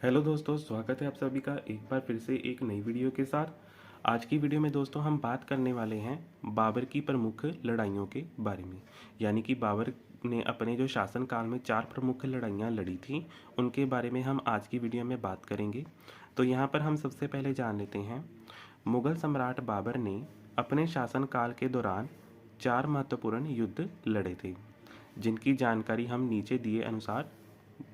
Hello दोस्तों, स्वागत है आप सभी का एक बार फिर से एक नई वीडियो के साथ। आज की वीडियो में दोस्तों हम बात करने वाले हैं बाबर की प्रमुख लड़ाइयों के बारे में। यानी कि बाबर ने अपने जो शासनकाल में 4 प्रमुख लड़ाइयाँ लड़ी थी, उनके बारे में हम आज की वीडियो में बात करेंगे। तो यहाँ पर हम सबसे पहले जान लेते हैं, मुग़ल सम्राट बाबर ने अपने शासनकाल के दौरान 4 महत्वपूर्ण युद्ध लड़े थे, जिनकी जानकारी हम नीचे दिए अनुसार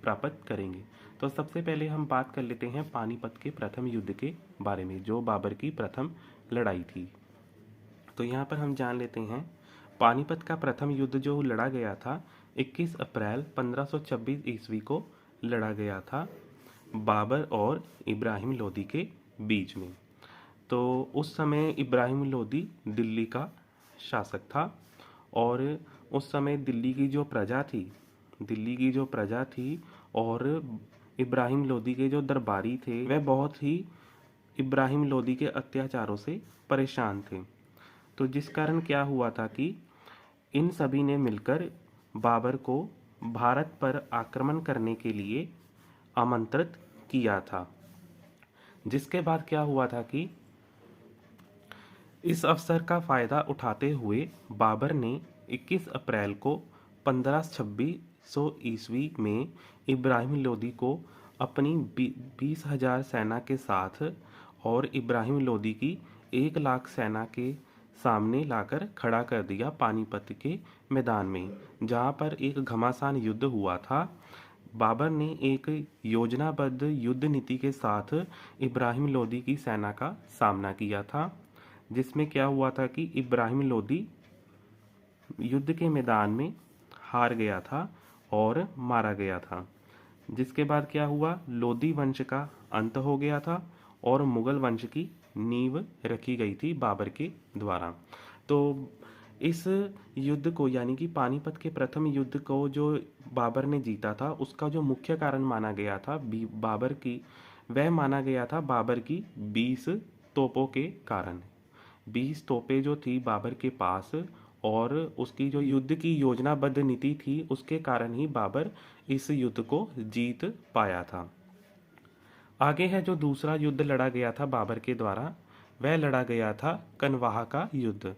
प्राप्त करेंगे। तो सबसे पहले हम बात कर लेते हैं पानीपत के प्रथम युद्ध के बारे में, जो बाबर की प्रथम लड़ाई थी। तो यहाँ पर हम जान लेते हैं, पानीपत का प्रथम युद्ध जो लड़ा गया था 21 अप्रैल 1526 ईस्वी को लड़ा गया था बाबर और इब्राहिम लोदी के बीच में। तो उस समय इब्राहिम लोदी दिल्ली का शासक था और उस समय दिल्ली की जो प्रजा थी और इब्राहिम लोदी के जो दरबारी थे, वह बहुत ही इब्राहिम लोदी के अत्याचारों से परेशान थे। तो जिस कारण क्या हुआ था कि इन सभी ने मिलकर बाबर को भारत पर आक्रमण करने के लिए आमंत्रित किया था। जिसके बाद क्या हुआ था कि इस अवसर का फ़ायदा उठाते हुए बाबर ने 21 अप्रैल को 1526 ईस्वी में इब्राहिम लोदी को अपनी 20,000 सेना के साथ और इब्राहिम लोदी की 1 लाख सेना के सामने लाकर खड़ा कर दिया पानीपत के मैदान में, जहां पर एक घमासान युद्ध हुआ था। बाबर ने एक योजनाबद्ध युद्ध नीति के साथ इब्राहिम लोदी की सेना का सामना किया था, जिसमें क्या हुआ था कि इब्राहिम लोदी युद्ध के मैदान में हार गया था और मारा गया था। जिसके बाद क्या हुआ, लोदी वंश का अंत हो गया था और मुगल वंश की नींव रखी गई थी बाबर के द्वारा। तो इस युद्ध को, यानी कि पानीपत के प्रथम युद्ध को जो बाबर ने जीता था, उसका जो मुख्य कारण माना गया था बाबर की 20 तोपों के कारण। 20 तोपें जो थी बाबर के पास और उसकी जो युद्ध की योजनाबद्ध नीति थी, उसके कारण ही बाबर इस युद्ध को जीत पाया था। आगे है जो दूसरा युद्ध लड़ा गया था बाबर के द्वारा, वह लड़ा गया था कनवाह का युद्ध।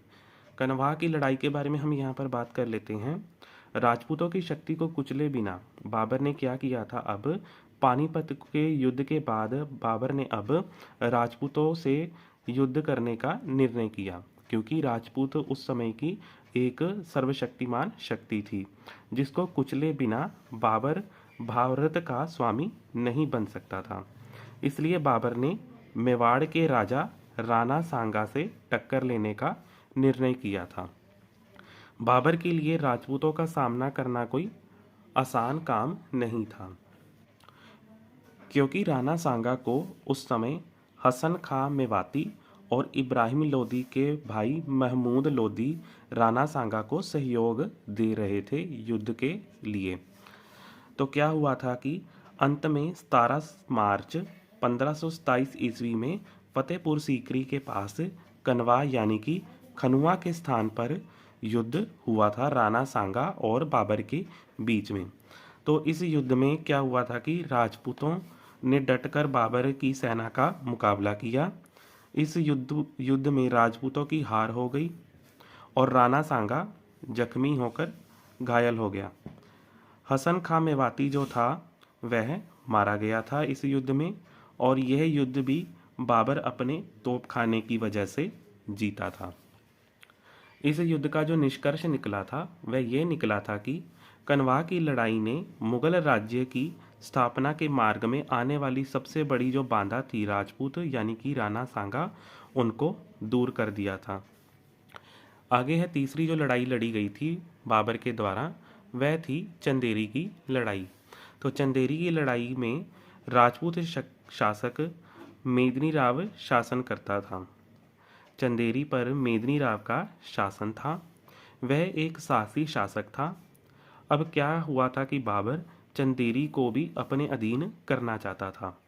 कनवाह की लड़ाई के बारे में हम यहाँ पर बात कर लेते हैं। राजपूतों की शक्ति को कुचले बिना बाबर ने क्या किया था, अब पानीपत के युद्ध के बाद बाबर ने अब राजपूतों से युद्ध करने का निर्णय किया, क्योंकि राजपूत उस समय की एक सर्वशक्तिमान शक्ति थी, जिसको कुचले बिना बाबर भारत का स्वामी नहीं बन सकता था। इसलिए बाबर ने मेवाड़ के राजा राणा सांगा से टक्कर लेने का निर्णय किया था। बाबर के लिए राजपूतों का सामना करना कोई आसान काम नहीं था, क्योंकि राणा सांगा को उस समय हसन खां मेवाती और इब्राहिम लोदी के भाई महमूद लोदी राणा सांगा को सहयोग दे रहे थे युद्ध के लिए। तो क्या हुआ था कि अंत में 17 मार्च 1527 ईस्वी में फतेहपुर सीकरी के पास कनवा यानी कि खनुआ के स्थान पर युद्ध हुआ था राणा सांगा और बाबर के बीच में। तो इस युद्ध में क्या हुआ था कि राजपूतों ने डटकर बाबर की सेना का मुकाबला किया। इस युद्ध में राजपूतों की हार हो गई और राणा सांगा जख्मी होकर घायल हो गया। हसन खां मेवाती जो था वह मारा गया था इस युद्ध में, और यह युद्ध भी बाबर अपने तोपखाने की वजह से जीता था। इस युद्ध का जो निष्कर्ष निकला था वह ये निकला था कि कनवा की लड़ाई ने मुगल राज्य की स्थापना के मार्ग में आने वाली सबसे बड़ी जो बाधा थी राजपूत यानी कि राणा सांगा, उनको दूर कर दिया था। आगे है तीसरी जो लड़ाई लड़ी गई थी बाबर के द्वारा, वह थी चंदेरी की लड़ाई। तो चंदेरी की लड़ाई में राजपूत शासक मेदिनी राव शासन करता था। चंदेरी पर मेदिनी राव का शासन था। वह एक साहसी शासक था। अब क्या हुआ था कि बाबर चंदेरी को भी अपने अधीन करना चाहता था।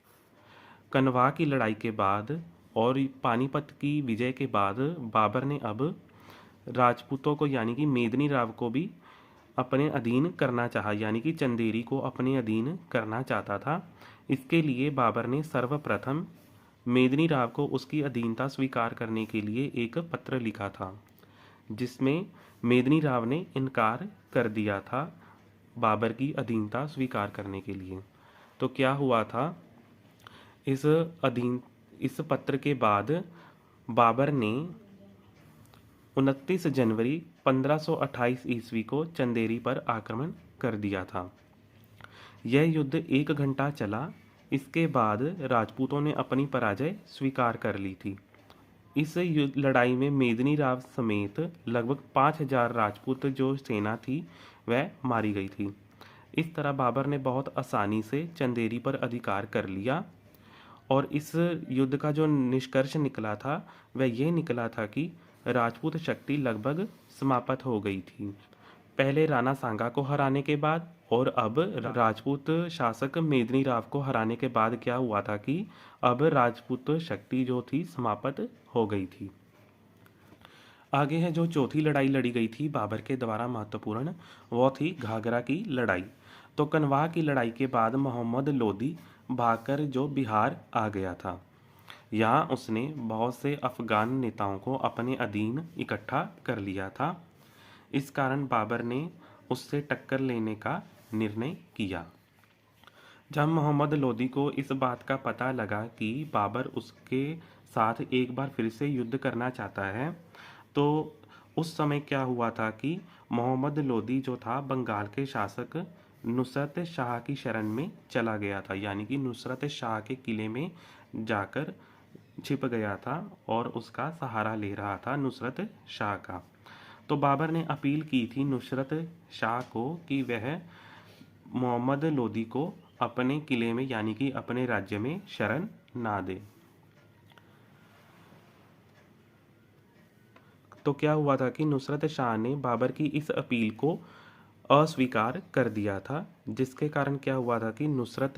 कनवा की लड़ाई के बाद और पानीपत की विजय के बाद बाबर ने अब राजपूतों को यानी कि मेदिनी राव को भी अपने अधीन करना चाहा, यानी कि चंदेरी को अपने अधीन करना चाहता था। इसके लिए बाबर ने सर्वप्रथम मेदिनी राव को उसकी अधीनता स्वीकार करने के लिए एक पत्र लिखा था, जिसमें मेदिनी राव ने इनकार कर दिया था बाबर की अधीनता स्वीकार करने के लिए। तो क्या हुआ था, इस इस पत्र के बाद बाबर ने 29 जनवरी 1528 ईस्वी को चंदेरी पर आक्रमण कर दिया था। यह युद्ध 1 घंटा चला। इसके बाद राजपूतों ने अपनी पराजय स्वीकार कर ली थी। इस लड़ाई में मेदिनी राव समेत लगभग 5000 राजपूत जो सेना थी वह मारी गई थी। इस तरह बाबर ने बहुत आसानी से चंदेरी पर अधिकार कर लिया और इस युद्ध का जो निष्कर्ष निकला था वह ये निकला था कि राजपूत शक्ति लगभग समाप्त हो गई थी, पहले राणा सांगा को हराने के बाद और अब राजपूत शासक मेदिनी राव को हराने के बाद क्या हुआ था कि अब राजपूत शक्ति जो थी समाप्त हो गई थी। आगे है जो चौथी लड़ाई लड़ी गई थी बाबर के द्वारा महत्वपूर्ण, वो थी घाघरा की लड़ाई। तो कनवाह की लड़ाई के बाद मोहम्मद लोदी भागकर जो बिहार आ गया था। यहाँ उसने बहुत से अफगान नेताओं को अपने अधीन इकट्ठा कर लिया था। इस कारण बाबर ने उससे टक्कर लेने का निर्णय किया। जब मोहम्मद लोदी को इस बात का पता लगा कि बाबर उसके साथ एक बार फिर से युद्ध करना चाहता है, तो उस समय क्या हुआ था कि मोहम्मद लोदी जो था बंगाल के शासक नुसरत शाह की शरण में चला गया था, यानी कि नुसरत शाह के किले में जाकर छिप गया था और उसका सहारा ले रहा था नुसरत शाह का। तो बाबर ने अपील की थी नुसरत शाह को कि वह मोहम्मद लोदी को अपने किले में यानी कि अपने राज्य में शरण ना दे। तो क्या हुआ था कि नुसरत शाह ने बाबर की इस अपील को अस्वीकार कर दिया था, जिसके कारण क्या हुआ था कि नुसरत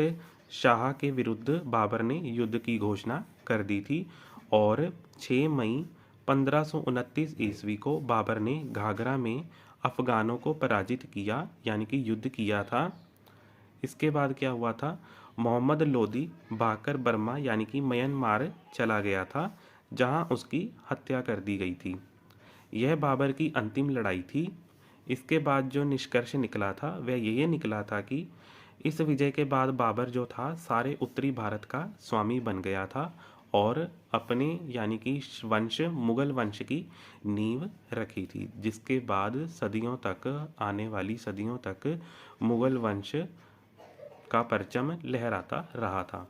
शाह के विरुद्ध बाबर ने युद्ध की घोषणा कर दी थी और 6 मई 1529 ईस्वी को बाबर ने घाघरा में अफगानों को पराजित किया, यानी कि युद्ध किया था। इसके बाद क्या हुआ था, मोहम्मद लोदी भागकर बर्मा यानी कि म्यांमार चला गया था, जहां उसकी हत्या कर दी गई थी। यह बाबर की अंतिम लड़ाई थी। इसके बाद जो निष्कर्ष निकला था वह ये निकला था कि इस विजय के बाद बाबर जो था सारे उत्तरी भारत का स्वामी बन गया था और अपने यानी कि वंश मुगल वंश की नींव रखी थी, जिसके बाद सदियों तक आने वाली सदियों तक मुगल वंश का परचम लहराता रहा था।